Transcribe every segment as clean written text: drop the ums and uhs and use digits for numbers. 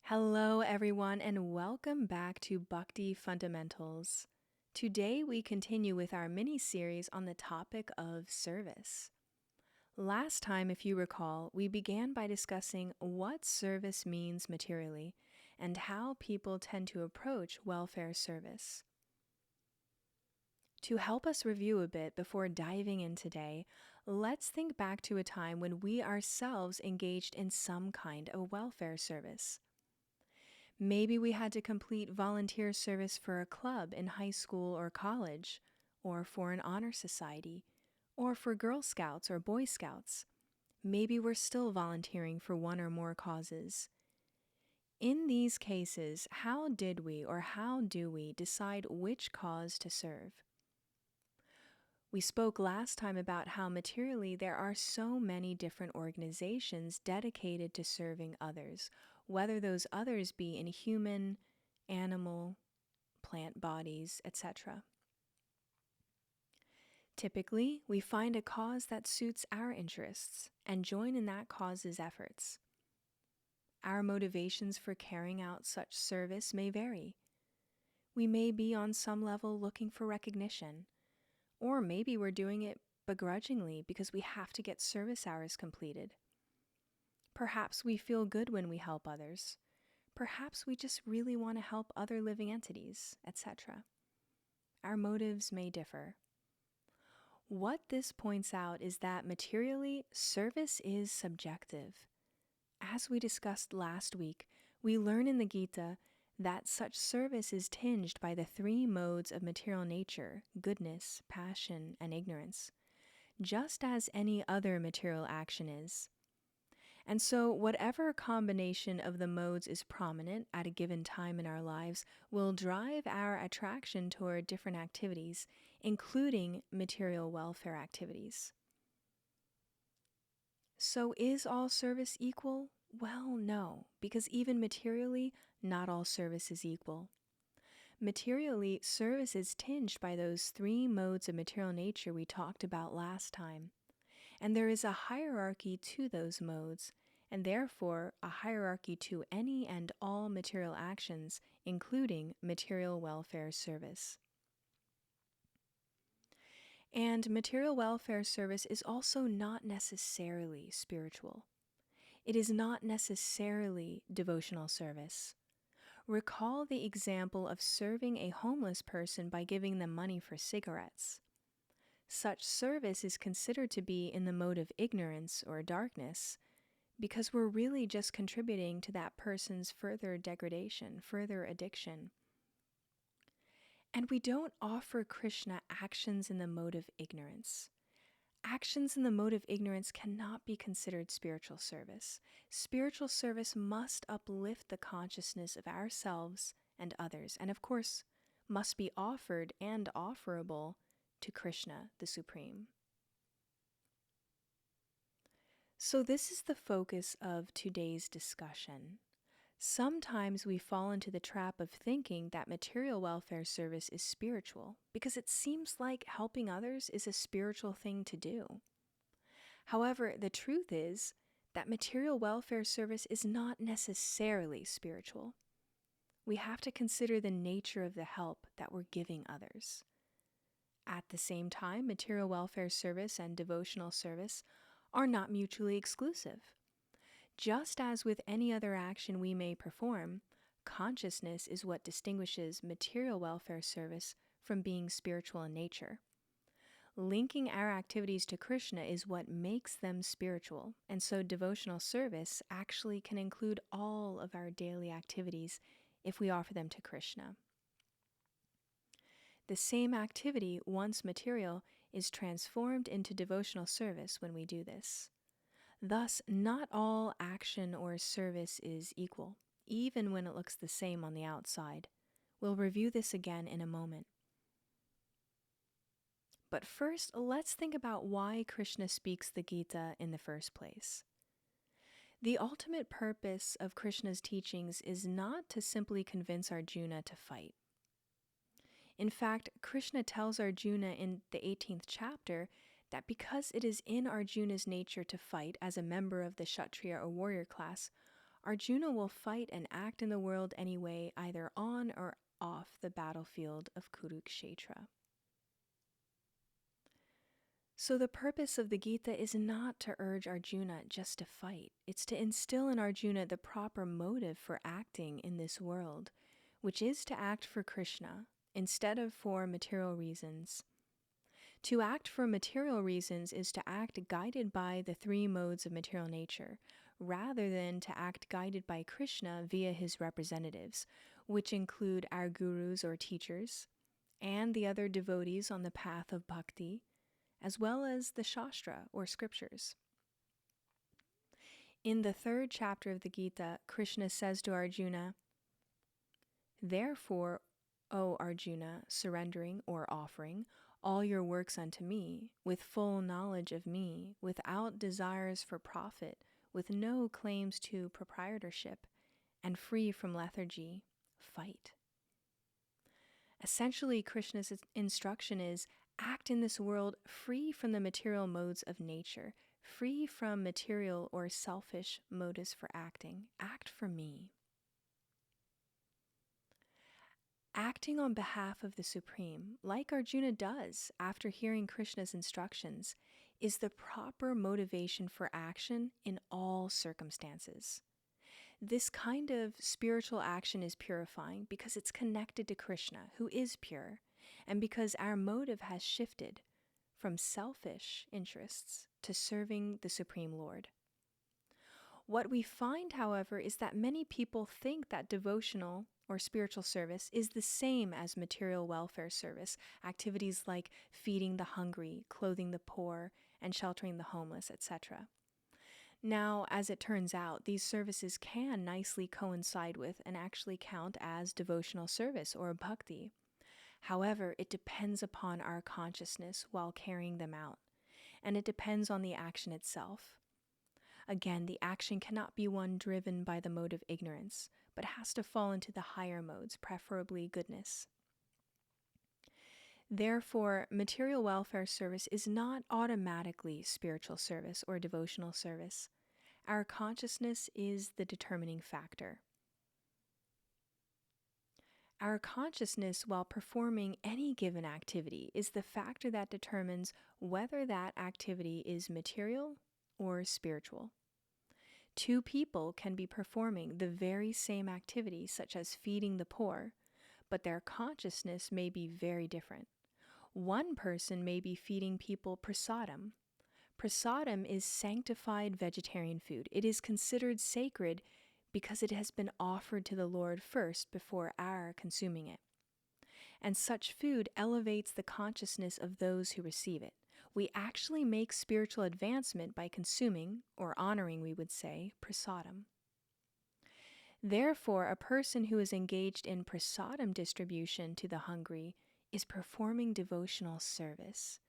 Hello, everyone, and welcome back to Bhakti Fundamentals. Today, we continue with our mini-series on the topic of service. Last time, if you recall, we began by discussing what service means materially and how people tend to approach welfare service. To help us review a bit before diving in today, let's think back to a time when we ourselves engaged in some kind of welfare service. Maybe we had to complete volunteer service for a club in high school or college, or for an honor society, or for Girl Scouts or Boy Scouts. Maybe we're still volunteering for one or more causes. In these cases, how did we or how do we decide which cause to serve? We spoke last time about how materially there are so many different organizations dedicated to serving others, whether those others be in human, animal, plant bodies, etc. Typically, we find a cause that suits our interests and join in that cause's efforts. Our motivations for carrying out such service may vary. We may be on some level looking for recognition, or maybe we're doing it begrudgingly because we have to get service hours completed. Perhaps we feel good when we help others. Perhaps we just really want to help other living entities, etc. Our motives may differ. What this points out is that materially, service is subjective. As we discussed last week, we learn in the Gita that such service is tinged by the three modes of material nature, goodness, passion, and ignorance, just as any other material action is. And so whatever combination of the modes is prominent at a given time in our lives will drive our attraction toward different activities, including material welfare activities. So is all service equal? Well, no, because even materially, not all service is equal. Materially, service is tinged by those three modes of material nature we talked about last time. And there is a hierarchy to those modes, and therefore a hierarchy to any and all material actions, including material welfare service. And material welfare service is also not necessarily spiritual. It is not necessarily devotional service. Recall the example of serving a homeless person by giving them money for cigarettes. Such service is considered to be in the mode of ignorance or darkness because we're really just contributing to that person's further degradation, further addiction. And we don't offer Krishna actions in the mode of ignorance. Actions in the mode of ignorance cannot be considered spiritual service. Spiritual service must uplift the consciousness of ourselves and others, and of course, must be offered and offerable to Krishna, the Supreme. So this is the focus of today's discussion. Sometimes we fall into the trap of thinking that material welfare service is spiritual because it seems like helping others is a spiritual thing to do. However, the truth is that material welfare service is not necessarily spiritual. We have to consider the nature of the help that we're giving others. At the same time, material welfare service and devotional service are not mutually exclusive. Just as with any other action we may perform, consciousness is what distinguishes material welfare service from being spiritual in nature. Linking our activities to Krishna is what makes them spiritual, and so devotional service actually can include all of our daily activities if we offer them to Krishna. The same activity, once material, is transformed into devotional service when we do this. Thus, not all action or service is equal, even when it looks the same on the outside. We'll review this again in a moment. But first, let's think about why Krishna speaks the Gita in the first place. The ultimate purpose of Krishna's teachings is not to simply convince Arjuna to fight. In fact, Krishna tells Arjuna in the 18th chapter that because it is in Arjuna's nature to fight as a member of the Kshatriya or warrior class, Arjuna will fight and act in the world anyway, either on or off the battlefield of Kurukshetra. So the purpose of the Gita is not to urge Arjuna just to fight. It's to instill in Arjuna the proper motive for acting in this world, which is to act for Krishna instead of for material reasons. To act for material reasons is to act guided by the three modes of material nature, rather than to act guided by Krishna via his representatives, which include our gurus or teachers, and the other devotees on the path of bhakti, as well as the Shastra or scriptures. In the 3rd chapter of the Gita, Krishna says to Arjuna, "Therefore, O Arjuna, surrendering or offering all your works unto me, with full knowledge of me, without desires for profit, with no claims to proprietorship, and free from lethargy, fight." Essentially, Krishna's instruction is act in this world free from the material modes of nature, free from material or selfish motives for acting. Act for me. Acting on behalf of the Supreme, like Arjuna does after hearing Krishna's instructions, is the proper motivation for action in all circumstances. This kind of spiritual action is purifying because it's connected to Krishna, who is pure, and because our motive has shifted from selfish interests to serving the Supreme Lord. What we find, however, is that many people think that devotional or spiritual service is the same as material welfare service, activities like feeding the hungry, clothing the poor, and sheltering the homeless, etc. Now, as it turns out, these services can nicely coincide with and actually count as devotional service or bhakti. However, it depends upon our consciousness while carrying them out, and it depends on the action itself. Again, the action cannot be one driven by the mode of ignorance, but has to fall into the higher modes, preferably goodness. Therefore, material welfare service is not automatically spiritual service or devotional service. Our consciousness is the determining factor. Our consciousness, while performing any given activity, is the factor that determines whether that activity is material or spiritual. Two people can be performing the very same activity, such as feeding the poor, but their consciousness may be very different. One person may be feeding people prasadam. Prasadam is sanctified vegetarian food. It is considered sacred because it has been offered to the Lord first before our consuming it. And such food elevates the consciousness of those who receive it. We actually make spiritual advancement by consuming, or honoring, we would say, prasadam. Therefore, a person who is engaged in prasadam distribution to the hungry is performing devotional service,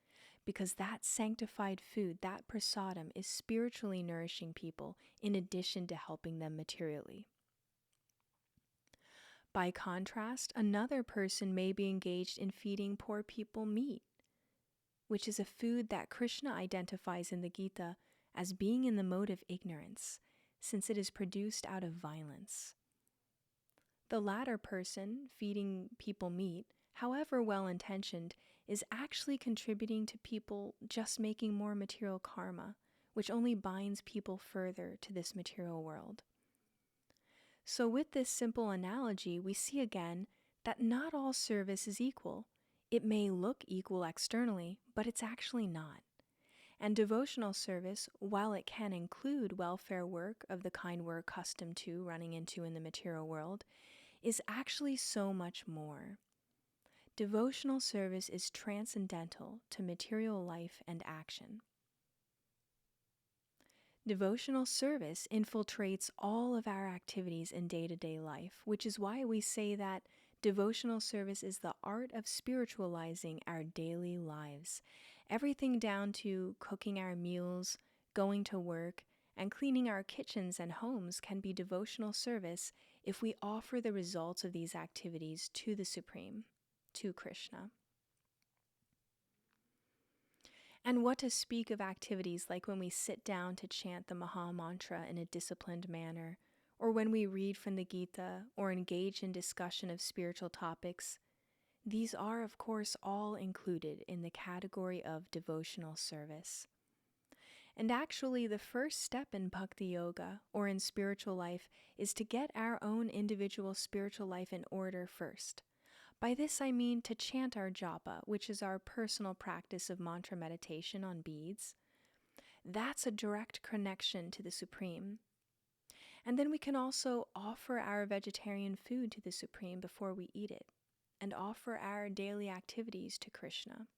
because that sanctified food, that prasadam, is spiritually nourishing people in addition to helping them materially. By contrast, another person may be engaged in feeding poor people meat, which is a food that Krishna identifies in the Gita as being in the mode of ignorance, since it is produced out of violence. The latter person, feeding people meat, however well-intentioned, is actually contributing to people just making more material karma, which only binds people further to this material world. So with this simple analogy, we see again that not all service is equal. It may look equal externally, but it's actually not. And devotional service, while it can include welfare work of the kind we're accustomed to running into in the material world, is actually so much more. Devotional service is transcendental to material life and action. Devotional service infiltrates all of our activities in day-to-day life, which is why we say that devotional service is the art of spiritualizing our daily lives. Everything down to cooking our meals, going to work, and cleaning our kitchens and homes can be devotional service if we offer the results of these activities to the Supreme, to Krishna. And what to speak of activities like when we sit down to chant the Maha Mantra in a disciplined manner, or when we read from the Gita or engage in discussion of spiritual topics, these are, of course, all included in the category of devotional service. And actually, the first step in Bhakti Yoga, or in spiritual life, is to get our own individual spiritual life in order first. By this I mean to chant our japa, which is our personal practice of mantra meditation on beads. That's a direct connection to the Supreme. And then we can also offer our vegetarian food to the Supreme before we eat it, and offer our daily activities to Krishna.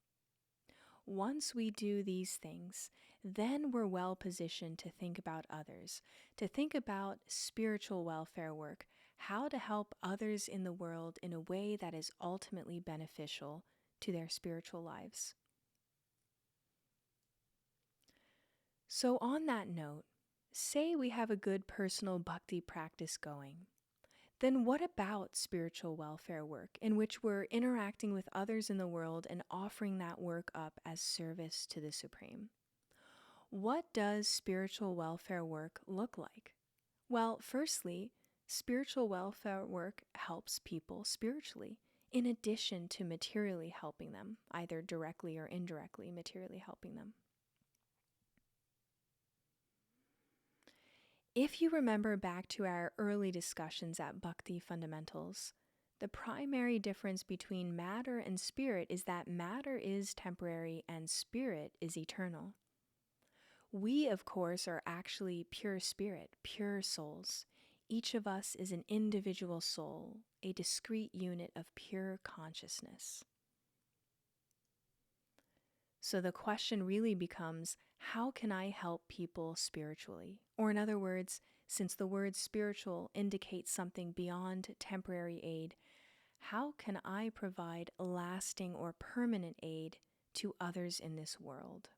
Once we do these things, then we're well positioned to think about others, to think about spiritual welfare work, how to help others in the world in a way that is ultimately beneficial to their spiritual lives. So on that note, say we have a good personal bhakti practice going. Then what about spiritual welfare work in which we're interacting with others in the world and offering that work up as service to the Supreme? What does spiritual welfare work look like? Well, firstly, spiritual welfare work helps people spiritually, in addition to materially helping them, either directly or indirectly materially helping them. If you remember back to our early discussions at Bhakti Fundamentals, the primary difference between matter and spirit is that matter is temporary and spirit is eternal. We, of course, are actually pure spirit, pure souls. Each of us is an individual soul, a discrete unit of pure consciousness. So the question really becomes, how can I help people spiritually? Or in other words, since the word spiritual indicates something beyond temporary aid, how can I provide lasting or permanent aid to others in this world?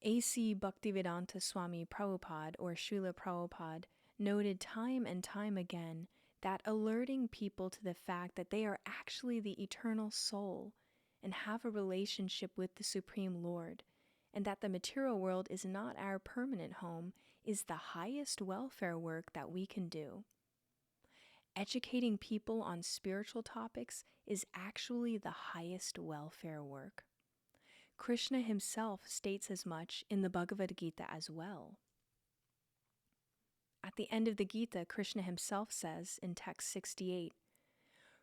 A.C. Bhaktivedanta Swami Prabhupada, or Srila Prabhupada, noted time and time again that alerting people to the fact that they are actually the eternal soul and have a relationship with the Supreme Lord, and that the material world is not our permanent home, is the highest welfare work that we can do. Educating people on spiritual topics is actually the highest welfare work. Krishna himself states as much in the Bhagavad Gita as well. At the end of the Gita, Krishna himself says in text 68,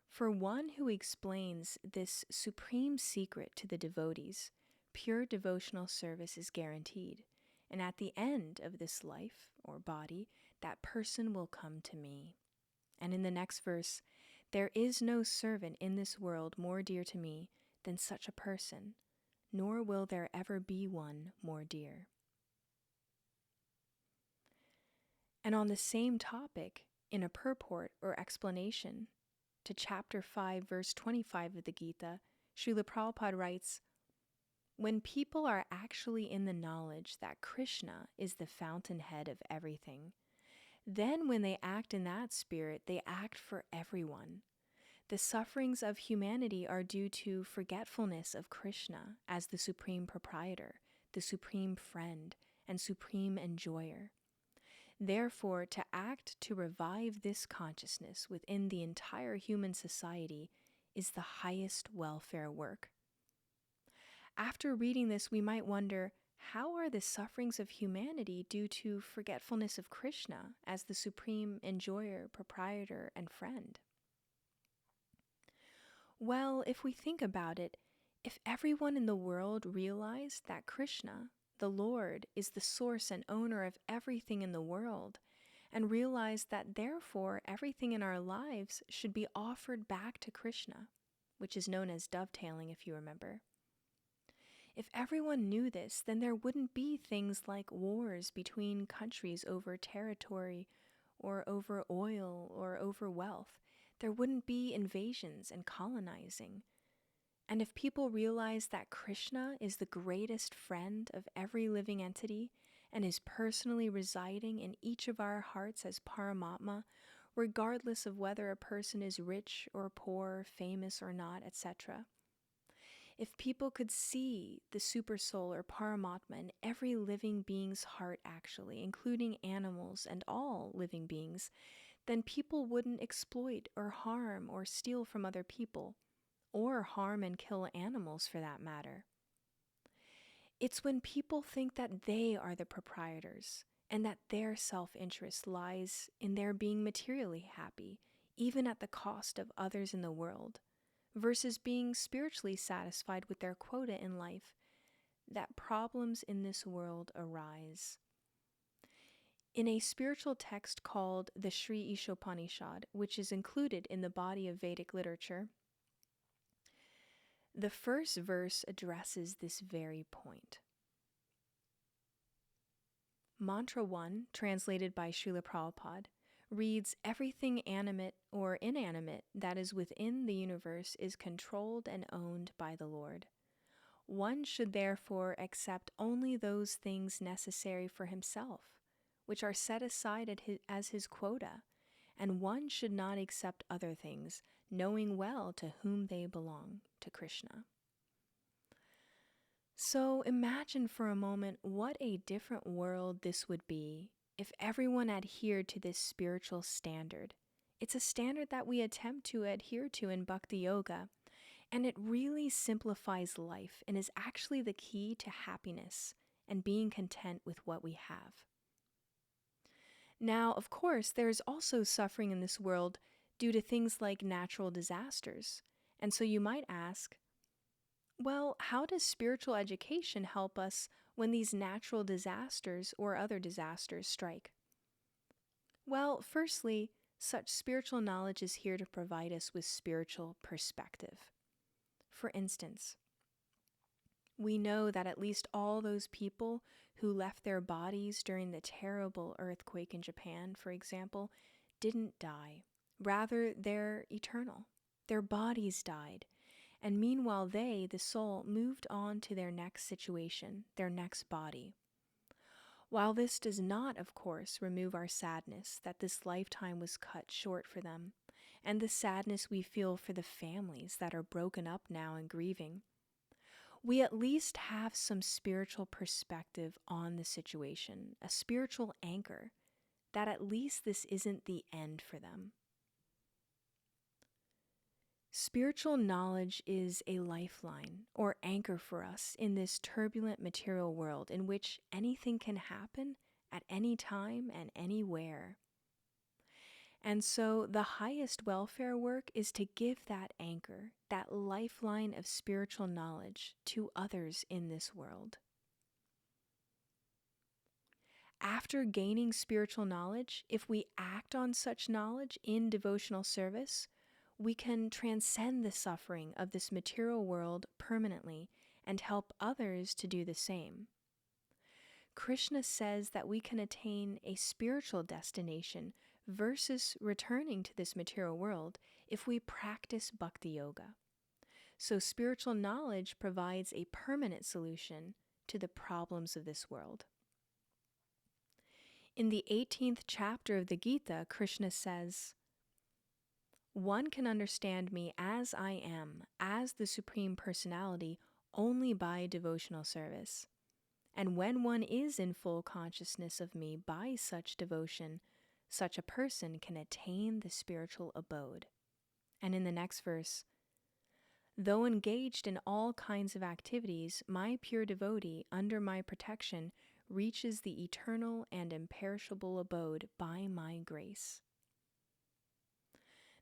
"For one who explains this supreme secret to the devotees, pure devotional service is guaranteed, and at the end of this life or body, that person will come to me." And in the next verse, "There is no servant in this world more dear to me than such a person, nor will there ever be one more dear." And on the same topic, in a purport or explanation to chapter 5, verse 25 of the Gita, Srila Prabhupada writes, "When people are actually in the knowledge that Krishna is the fountainhead of everything, then when they act in that spirit, they act for everyone. The sufferings of humanity are due to forgetfulness of Krishna as the supreme proprietor, the supreme friend, and supreme enjoyer. Therefore, to act to revive this consciousness within the entire human society is the highest welfare work." After reading this, we might wonder, how are the sufferings of humanity due to forgetfulness of Krishna as the supreme enjoyer, proprietor, and friend? Well, if we think about it, if everyone in the world realized that Krishna, the Lord, is the source and owner of everything in the world, and realized that therefore everything in our lives should be offered back to Krishna, which is known as dovetailing, if you remember. If everyone knew this, then there wouldn't be things like wars between countries over territory or over oil or over wealth. There wouldn't be invasions and colonizing. And if people realize that Krishna is the greatest friend of every living entity and is personally residing in each of our hearts as Paramatma, regardless of whether a person is rich or poor, famous or not, etc., If people could see the supersoul or Paramatma in every living being's heart, actually, including animals and all living beings, then people wouldn't exploit or harm or steal from other people, or harm and kill animals for that matter. It's when people think that they are the proprietors and that their self-interest lies in their being materially happy, even at the cost of others in the world, versus being spiritually satisfied with their quota in life, that problems in this world arise. In a spiritual text called the Sri Ishopanishad, which is included in the body of Vedic literature, the first verse addresses this very point. Mantra 1, translated by Srila Prabhupada, reads, "Everything animate or inanimate that is within the universe is controlled and owned by the Lord. One should therefore accept only those things necessary for himself, which are set aside as his quota, and one should not accept other things, knowing well to whom they belong, to Krishna." So imagine for a moment what a different world this would be if everyone adhered to this spiritual standard. It's a standard that we attempt to adhere to in Bhakti Yoga, and it really simplifies life and is actually the key to happiness and being content with what we have. Now, of course, there is also suffering in this world due to things like natural disasters. And so you might ask, well, how does spiritual education help us when these natural disasters or other disasters strike? Well, firstly, such spiritual knowledge is here to provide us with spiritual perspective. For instance, we know that at least all those people who left their bodies during the terrible earthquake in Japan, for example, didn't die. Rather, they're eternal. Their bodies died. And meanwhile, they, the soul, moved on to their next situation, their next body. While this does not, of course, remove our sadness that this lifetime was cut short for them, and the sadness we feel for the families that are broken up now and grieving, we at least have some spiritual perspective on the situation, a spiritual anchor, that at least this isn't the end for them. Spiritual knowledge is a lifeline or anchor for us in this turbulent material world in which anything can happen at any time and anywhere. And so the highest welfare work is to give that anchor, that lifeline of spiritual knowledge to others in this world. After gaining spiritual knowledge, if we act on such knowledge in devotional service, we can transcend the suffering of this material world permanently and help others to do the same. Krishna says that we can attain a spiritual destination versus returning to this material world if we practice Bhakti Yoga. So spiritual knowledge provides a permanent solution to the problems of this world. In the 18th chapter of the Gita, Krishna says, "One can understand me as I am, as the Supreme Personality, only by devotional service. And when one is in full consciousness of me by such devotion, such a person can attain the spiritual abode." And in the next verse, "Though engaged in all kinds of activities, my pure devotee, under my protection, reaches the eternal and imperishable abode by my grace."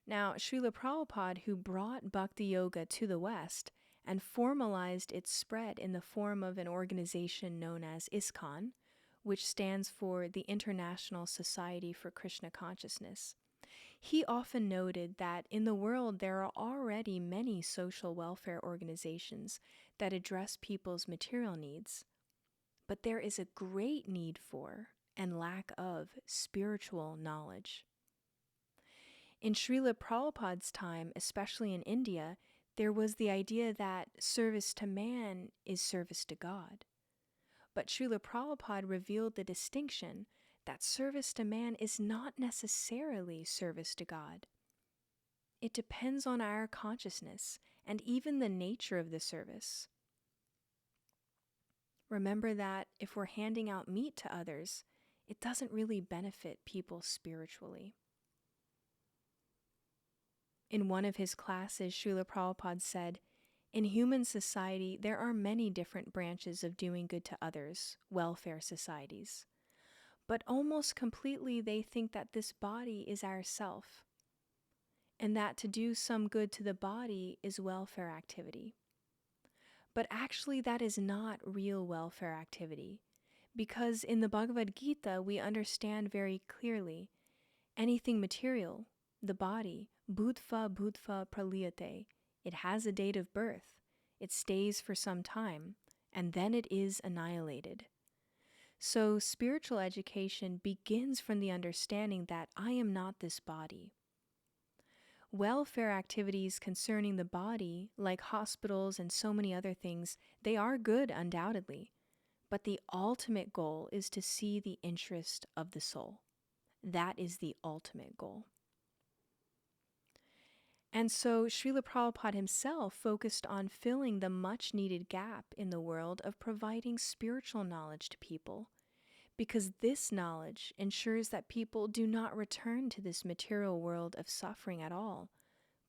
Now, Srila Prabhupada, who brought Bhakti Yoga to the West and formalized its spread in the form of an organization known as ISKCON, which stands for the International Society for Krishna Consciousness, he often noted that in the world there are already many social welfare organizations that address people's material needs, but there is a great need for and lack of spiritual knowledge. In Srila Prabhupada's time, especially in India, there was the idea that service to man is service to God. But Srila Prabhupada revealed the distinction that service to man is not necessarily service to God. It depends on our consciousness and even the nature of the service. Remember that if we're handing out meat to others, it doesn't really benefit people spiritually. In one of his classes, Srila Prabhupada said, "In human society, there are many different branches of doing good to others, welfare societies. But almost completely they think that this body is our self, and that to do some good to the body is welfare activity. But actually that is not real welfare activity, because in the Bhagavad Gita we understand very clearly, anything material, the body, bhutva bhutva praliyate, it has a date of birth, it stays for some time, and then it is annihilated. So spiritual education begins from the understanding that I am not this body. Welfare activities concerning the body, like hospitals and so many other things, they are good undoubtedly, but the ultimate goal is to see the interest of the soul. That is the ultimate goal. And so Srila Prabhupada himself focused on filling the much needed gap in the world of providing spiritual knowledge to people, because this knowledge ensures that people do not return to this material world of suffering at all,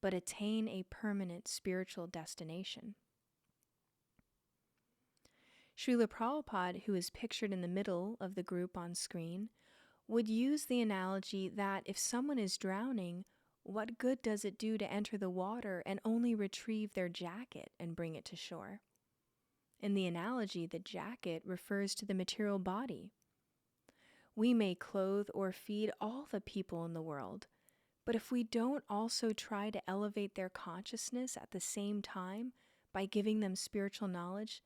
but attain a permanent spiritual destination. Srila Prabhupada, who is pictured in the middle of the group on screen, would use the analogy that if someone is drowning, what good does it do to enter the water and only retrieve their jacket and bring it to shore? In the analogy, the jacket refers to the material body. We may clothe or feed all the people in the world, but if we don't also try to elevate their consciousness at the same time by giving them spiritual knowledge,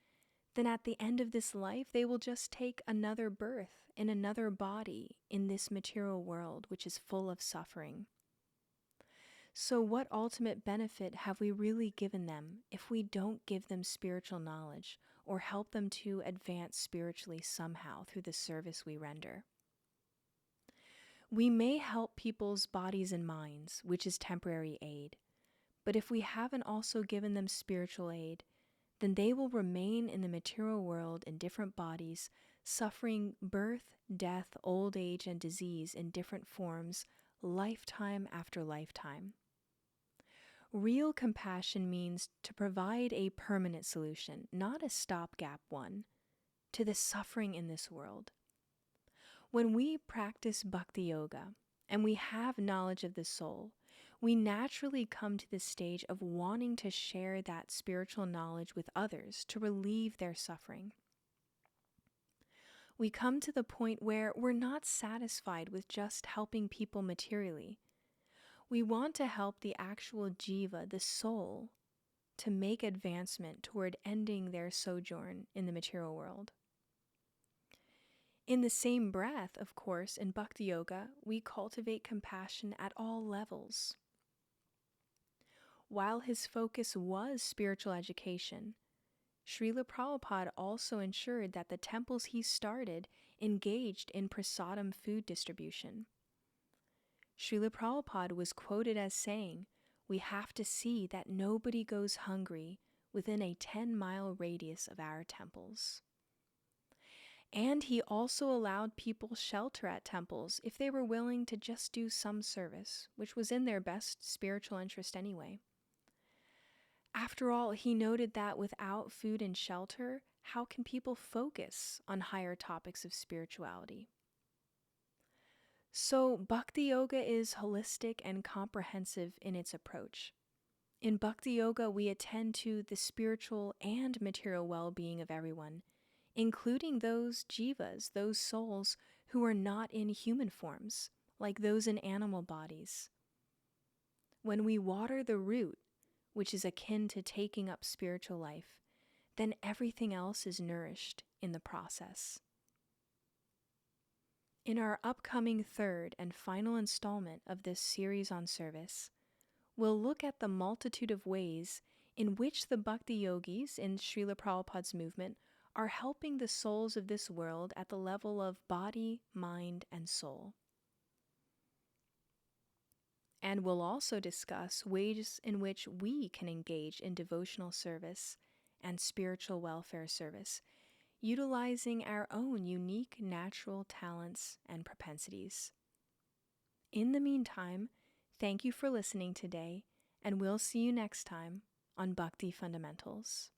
then at the end of this life, they will just take another birth in another body in this material world, which is full of suffering. So what ultimate benefit have we really given them if we don't give them spiritual knowledge or help them to advance spiritually somehow through the service we render? We may help people's bodies and minds, which is temporary aid, but if we haven't also given them spiritual aid, then they will remain in the material world in different bodies, suffering birth, death, old age, and disease in different forms, lifetime after lifetime. Real compassion means to provide a permanent solution, not a stopgap one, to the suffering in this world. When we practice Bhakti Yoga and we have knowledge of the soul, we naturally come to the stage of wanting to share that spiritual knowledge with others to relieve their suffering. We come to the point where we're not satisfied with just helping people materially. We want to help the actual jiva, the soul, to make advancement toward ending their sojourn in the material world. In the same breath, of course, in Bhakti Yoga, we cultivate compassion at all levels. While his focus was spiritual education, Srila Prabhupada also ensured that the temples he started engaged in prasadam food distribution. Srila Prabhupada was quoted as saying, "We have to see that nobody goes hungry within a 10-mile radius of our temples." And he also allowed people shelter at temples if they were willing to just do some service, which was in their best spiritual interest anyway. After all, he noted that without food and shelter, how can people focus on higher topics of spirituality? So, Bhakti Yoga is holistic and comprehensive in its approach. In Bhakti Yoga, we attend to the spiritual and material well-being of everyone, including those jivas, those souls who are not in human forms, like those in animal bodies. When we water the root, which is akin to taking up spiritual life, then everything else is nourished in the process. In our upcoming third and final installment of this series on service, we'll look at the multitude of ways in which the Bhakti Yogis in Srila Prabhupada's movement are helping the souls of this world at the level of body, mind, and soul. And we'll also discuss ways in which we can engage in devotional service and spiritual welfare service, utilizing our own unique natural talents and propensities. In the meantime, thank you for listening today, and we'll see you next time on Bhakti Fundamentals.